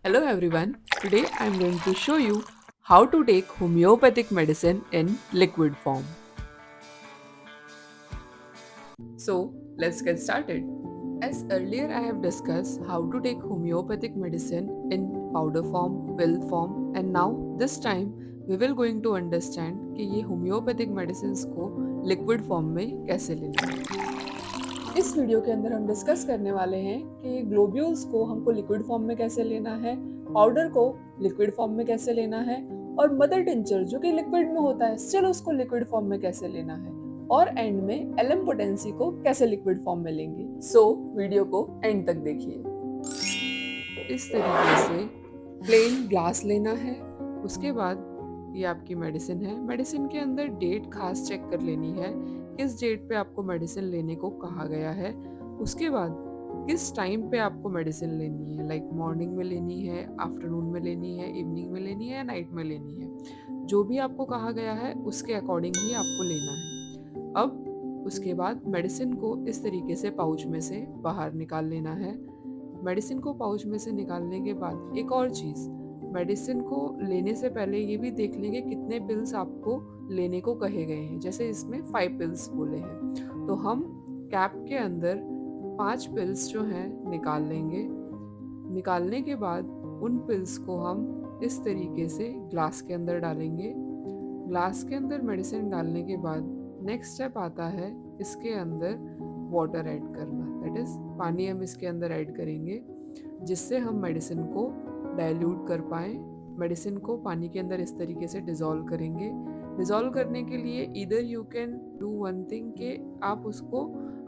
Hello everyone. Today I am going to show you how to take homeopathic medicine in liquid form. So, let's get started. As earlier I have discussed how to take homeopathic medicine in powder form, pill form and now this time we will going to understand कि ये homeopathic medicines को liquid form में कैसे लेना है। इस video के अंदर हम डिस्कस करने वाले हैं कि ग्लोब्यूल्स को हमको लिक्विड फॉर्म में कैसे लेना है, पाउडर को लिक्विड फॉर्म में कैसे लेना है और मदर टिंचर जो कि लिक्विड में होता है स्टिल उसको लिक्विड फॉर्म में कैसे लेना है और एंड में एलएम पोटेंसी को कैसे लिक्विड फॉर्म में लेंगे। सो वीडियो को एंड तक देखिए। इस तरीके से प्लेन ग्लास लेना है। उसके बाद ये आपकी मेडिसिन है। मेडिसिन के अंदर डेट खास चेक कर लेनी है, किस डेट पे आपको मेडिसिन लेने को कहा गया है। उसके बाद किस टाइम पे आपको मेडिसिन लेनी है, लाइक मॉर्निंग में लेनी है, आफ्टरनून में लेनी है, इवनिंग में लेनी है या नाइट में लेनी है। जो भी आपको कहा गया है उसके अकॉर्डिंग ही आपको लेना है। अब उसके बाद मेडिसिन को इस तरीके से पाउच में से बाहर निकाल लेना है। मेडिसिन को पाउच में से निकालने के बाद एक और चीज़, मेडिसिन को लेने से पहले ये भी देख लेंगे कितने पिल्स आपको लेने को कहे गए हैं। जैसे इसमें 5 पिल्स बोले हैं तो हम कैप के अंदर 5 पिल्स जो हैं निकाल लेंगे। निकालने के बाद उन पिल्स को हम इस तरीके से ग्लास के अंदर डालेंगे। ग्लास के अंदर मेडिसिन डालने के बाद नेक्स्ट स्टेप आता है इसके अंदर वाटर ऐड करना, दैट इज़ पानी हम इसके अंदर ऐड करेंगे जिससे हम मेडिसिन को डाइल्यूट कर पाएँ। मेडिसिन को पानी के अंदर इस तरीके से डिज़ोल्व करेंगे। डिज़ोल्व करने के लिए either you can do one thing कि आप उसको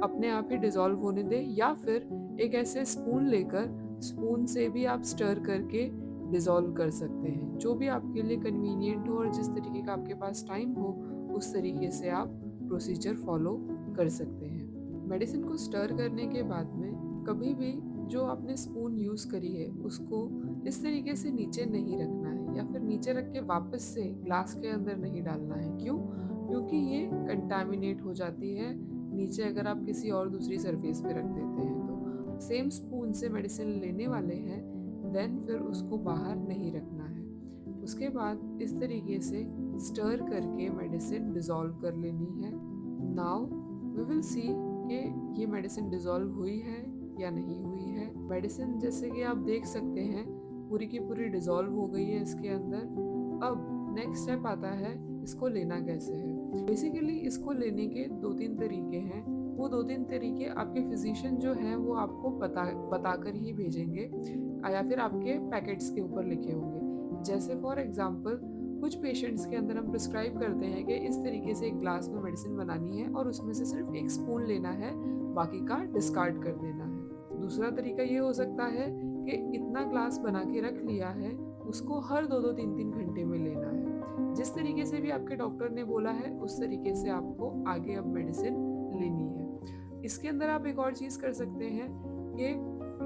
अपने आप ही डिज़ोल्व होने दें या फिर एक ऐसे स्पून लेकर स्पून से भी आप स्टर करके डिज़ोल्व कर सकते हैं। जो भी आपके लिए कन्वीनियंट हो और जिस तरीके का आपके पास टाइम हो उस तरीके से आप प्रोसीजर फॉलो कर सकते हैं। मेडिसिन को स्टर करने के बाद में कभी भी जो आपने स्पून यूज़ करी है उसको इस तरीके से नीचे नहीं रखना है या फिर नीचे रख के वापस से ग्लास के अंदर नहीं डालना है। क्यों? क्योंकि ये कंटामिनेट हो जाती है नीचे अगर आप किसी और दूसरी सरफेस पे रख देते हैं तो। सेम स्पून से मेडिसिन लेने वाले हैं देन फिर उसको बाहर नहीं रखना है। उसके बाद इस तरीके से स्टर करके मेडिसिन डिज़ोल्व कर लेनी है। नाउ वी विल सी कि ये मेडिसिन डिज़ोल्व हुई है या नहीं हुई है। मेडिसिन जैसे कि आप देख सकते हैं पूरी की पूरी डिज़ोल्व हो गई है इसके अंदर। अब नेक्स्ट स्टेप आता है इसको लेना कैसे है। बेसिकली इसको लेने के 2-3 तरीके हैं। वो 2-3 तरीके आपके फिजिशियन जो हैं वो आपको बताकर ही भेजेंगे या फिर आपके पैकेट्स के ऊपर लिखे होंगे। जैसे फॉर एग्जांपल कुछ पेशेंट्स के अंदर हम प्रिस्क्राइब करते हैं कि इस तरीके से एक ग्लास में मेडिसिन बनानी है और उसमें से सिर्फ एक स्पून लेना है, बाकी का डिस्कार्ड कर देना है। दूसरा तरीका ये हो सकता है कि इतना ग्लास बना के रख लिया है उसको हर 2-2 3-3 घंटे में लेना है। जिस तरीके से भी आपके डॉक्टर ने बोला है उस तरीके से आपको आगे अब मेडिसिन लेनी है। इसके अंदर आप एक और चीज़ कर सकते हैं कि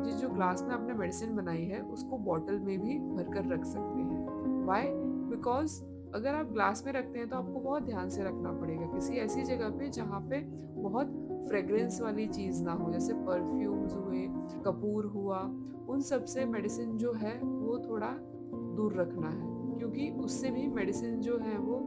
जिस जो ग्लास में आपने मेडिसिन बनाई है उसको बॉटल में भी भर कर रख सकते हैं। वाई? बिकॉज अगर आप ग्लास में रखते हैं तो आपको बहुत ध्यान से रखना पड़ेगा किसी ऐसी जगह पे जहाँ पे बहुत फ्रेग्रेंस वाली चीज़ ना हो, जैसे परफ्यूम्स हुए, कपूर हुआ, उन सब से मेडिसिन जो है वो थोड़ा दूर रखना है क्योंकि उससे भी मेडिसिन जो है वो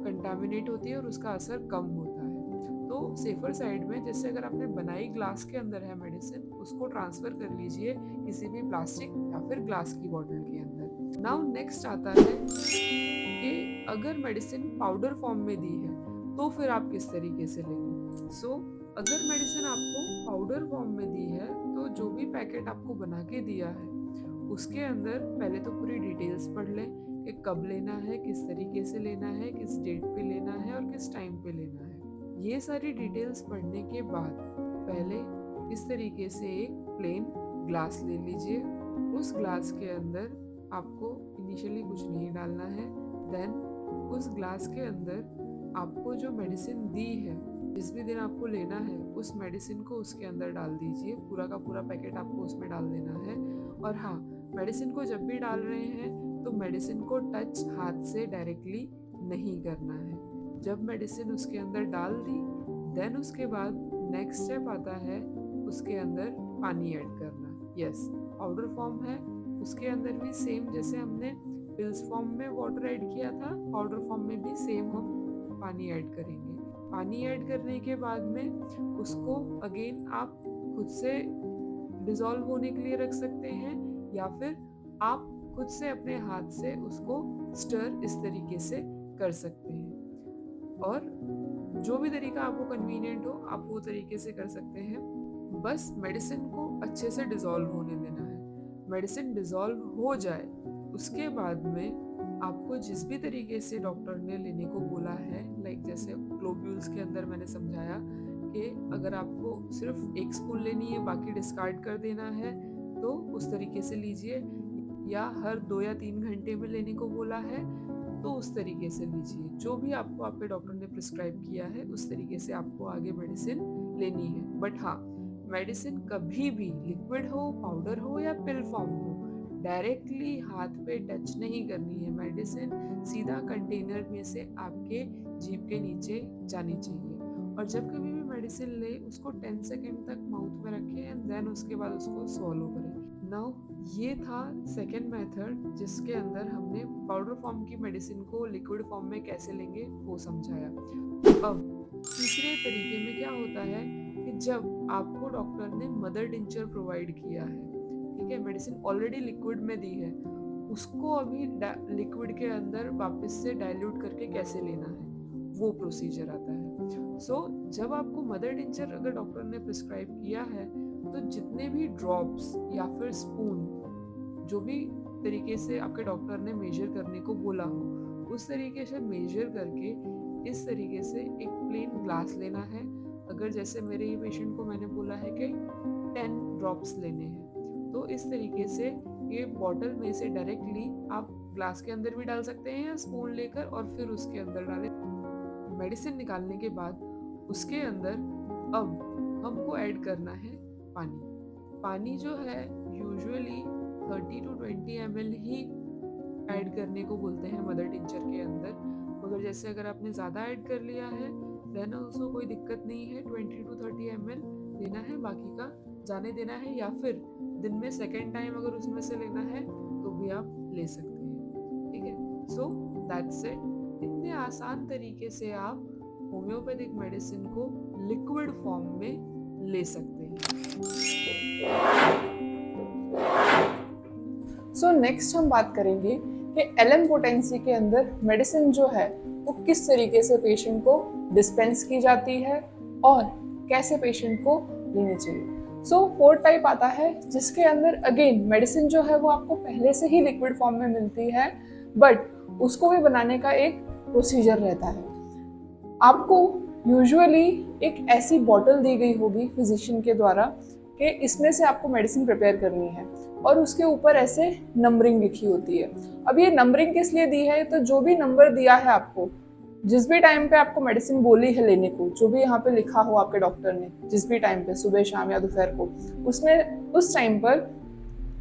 कंटामिनेट होती है और उसका असर कम होता है। तो सेफर साइड में जैसे अगर आपने बनाई ग्लास के अंदर है मेडिसिन उसको ट्रांसफ़र कर लीजिए किसी भी प्लास्टिक या फिर ग्लास की बॉटल के अंदर। नाउ नेक्स्ट आता है कि अगर मेडिसिन पाउडर फॉर्म में दी है तो फिर आप किस तरीके से लेंगे। सो अगर मेडिसिन आपको पाउडर फॉर्म में दी है तो जो भी पैकेट आपको बना के दिया है उसके अंदर पहले तो पूरी डिटेल्स पढ़ लें कि कब लेना है, किस तरीके से लेना है, किस डेट पे लेना है और किस टाइम पे लेना है। ये सारी डिटेल्स पढ़ने के बाद पहले इस तरीके से एक प्लेन ग्लास ले लीजिए। उस ग्लास के अंदर आपको इनिशियली कुछ नहीं डालना है। देन उस ग्लास के अंदर आपको जो मेडिसिन दी है जिस भी दिन आपको लेना है उस मेडिसिन को उसके अंदर डाल दीजिए। पूरा का पूरा पैकेट आपको उसमें डाल देना है। और हाँ, मेडिसिन को जब भी डाल रहे हैं तो मेडिसिन को टच हाथ से डायरेक्टली नहीं करना है। जब मेडिसिन उसके अंदर डाल दी देन उसके बाद नेक्स्ट स्टेप आता है उसके अंदर पानी ऐड करना। यस, पाउडर फॉर्म है उसके अंदर भी सेम जैसे हमने पिल्स फॉर्म में वाटर ऐड किया था, पाउडर फॉर्म में भी सेम हम पानी ऐड करेंगे। पानी ऐड करने के बाद में उसको अगेन आप खुद से डिसॉल्व होने के लिए रख सकते हैं, या फिर आप खुद से अपने हाथ से उसको स्टर इस तरीके से कर सकते हैं। और जो भी तरीका आपको कन्वीनियंट हो आप वो तरीके से कर सकते हैं। बस मेडिसिन को अच्छे से डिसॉल्व होने देना है। मेडिसिन डिसॉल्व हो जाए उसके बाद में आपको जिस भी तरीके से डॉक्टर ने लेने को बोला है, लाइक जैसे ग्लोब्यूल्स के अंदर मैंने समझाया कि अगर आपको सिर्फ एक स्पून लेनी है बाकी डिस्कार्ड कर देना है तो उस तरीके से लीजिए, या हर 2 या 3 घंटे में लेने को बोला है तो उस तरीके से लीजिए। जो भी आपको आपके डॉक्टर ने प्रिस्क्राइब किया है उस तरीके से आपको आगे मेडिसिन लेनी है। बट हाँ, मेडिसिन कभी भी लिक्विड हो, पाउडर हो या पिल फॉर्म हो, डायरेक्टली हाथ पे टच नहीं करनी है। मेडिसिन सीधा कंटेनर में से आपके जीभ के नीचे जानी चाहिए। और जब कभी भी मेडिसिन ले उसको 10 सेकेंड तक माउथ में रखें एंड देन उसके बाद उसको स्वॉलो करें। नाउ ये था सेकेंड मेथड जिसके अंदर हमने पाउडर फॉर्म की मेडिसिन को लिक्विड फॉर्म में कैसे लेंगे वो समझाया। अब तीसरे तरीके में क्या होता है कि जब आपको डॉक्टर ने मदर टिंचर प्रोवाइड किया है, ठीक है, मेडिसिन ऑलरेडी लिक्विड में दी है, उसको अभी लिक्विड के अंदर वापस से डाइल्यूट करके कैसे लेना है वो प्रोसीजर आता है। जब आपको मदर टिंचर अगर डॉक्टर ने प्रिस्क्राइब किया है तो जितने भी ड्रॉप्स या फिर स्पून जो भी तरीके से आपके डॉक्टर ने मेजर करने को बोला हो उस तरीके से मेजर करके इस तरीके से एक प्लेन ग्लास लेना है। अगर जैसे मेरे ही पेशेंट को मैंने बोला है कि 10 ड्रॉप्स लेने हैं तो इस तरीके से ये बॉटल में से डायरेक्टली आप ग्लास के अंदर भी डाल सकते हैं या स्पून लेकर और फिर उसके अंदर डालें। मेडिसिन निकालने के बाद उसके अंदर अब हमको ऐड करना है पानी। पानी जो है usually 30 to 20 ml he add करने को बोलते हैं मदर टिंचर के अंदर, मगर जैसे अगर आपने ज़्यादा ऐड कर लिया है देन ऑल्सो कोई दिक्कत नहीं है, 20 to 30 ml लेना है, बाकी का जाने देना है, या फिर दिन में सेकेंड टाइम अगर उसमें से लेना है तो भी आप ले सकते हैं। ठीक है, सो दैट्स इट। इतने आसान तरीके से आप होम्योपैथिक मेडिसिन को लिक्विड फॉर्म में ले सकते हैं। सो नेक्स्ट हम बात करेंगे कि एलएम पोटेंसी के अंदर मेडिसिन जो है वो किस तरीके से पेशेंट को डिस्पेंस की जाती है और कैसे पेशेंट को लेनी चाहिए। सो 4 टाइप आता है जिसके अंदर अगेन मेडिसिन जो है वो आपको पहले से ही लिक्विड फॉर्म में मिलती है, बट उसको भी बनाने का एक प्रोसीजर रहता है। आपको यूजुअली एक ऐसी बॉटल दी गई होगी फिजिशियन के द्वारा कि इसमें से आपको मेडिसिन प्रिपेयर करनी है और उसके ऊपर ऐसे नंबरिंग लिखी होती है। अब ये नंबरिंग किस लिए दी है, तो जो भी नंबर दिया है आपको, जिस भी टाइम पे आपको मेडिसिन बोली है लेने को, जो भी यहाँ पे लिखा हो आपके डॉक्टर ने, जिस भी टाइम पे सुबह शाम या दोपहर को, उसमें उस टाइम पर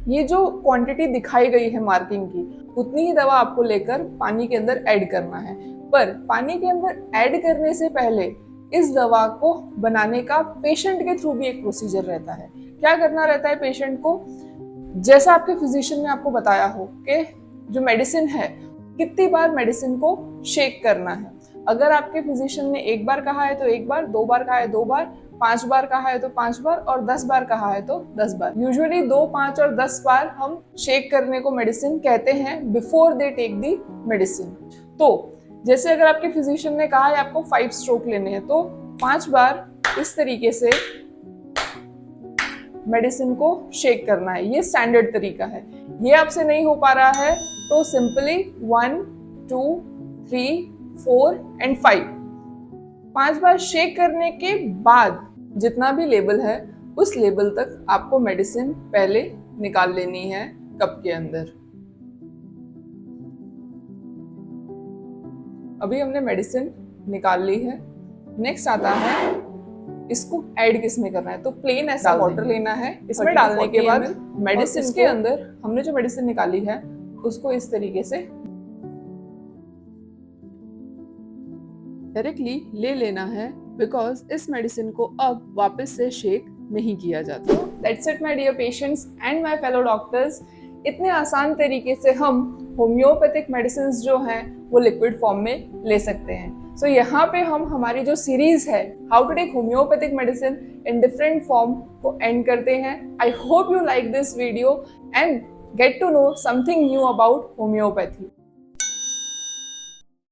ये जो क्वांटिटी दिखाई गई है मार्किंग की उतनी ही दवा आपको लेकर पानी के अंदर ऐड करना है। पर पानी के अंदर ऐड करने से पहले इस दवा को बनाने का पेशेंट के थ्रू भी एक प्रोसीजर रहता है। क्या करना रहता है पेशेंट को, जैसा आपके फिजिशियन ने आपको बताया हो कि जो मेडिसिन है कितनी बार मेडिसिन को शेक करना है। अगर आपके फिजिशियन ने एक बार कहा है तो एक बार, 2 बार कहा है 2 बार, 5 बार कहा है तो 5 बार और 10 बार कहा है तो 10 बार। यूजुअली 2, 5 और 10 बार हम शेक करने को मेडिसिन कहते हैं before they take the medicine. तो जैसे अगर आपके फिजिशियन ने कहा है आपको 5 स्ट्रोक लेने हैं तो 5 बार इस तरीके से मेडिसिन को शेक करना है। ये स्टैंडर्ड तरीका है। ये आपसे नहीं हो पा रहा है तो सिंपली 1, 2, 3, 4 एंड 5 5 बार शेक करने के बाद जितना भी लेबल है उस लेबल तक आपको मेडिसिन पहले निकाल लेनी है कप के अंदर। अभी हमने मेडिसिन निकाल ली है। नेक्स्ट आता है इसको ऐड किस में करना है। तो प्लेन ऐसा वाटर लेना है, इसमें डालने के बाद मेडिसिन के अंदर हमने जो मेडिसिन निकाली है उसको इस तरीके से डायरेक्टली ले लेना है, बिकॉज इस मेडिसिन को अब वापस से शेक नहीं किया जाता। That's it my dear patients and my fellow doctors. इतने आसान तरीके से हम होम्योपैथिक मेडिसिन जो हैं वो लिक्विड फॉर्म में ले सकते हैं। सो यहाँ पे हम हमारी जो सीरीज है how to take homeopathic medicine in different form को एंड करते हैं। I hope you like this video and get to know something new about homeopathy.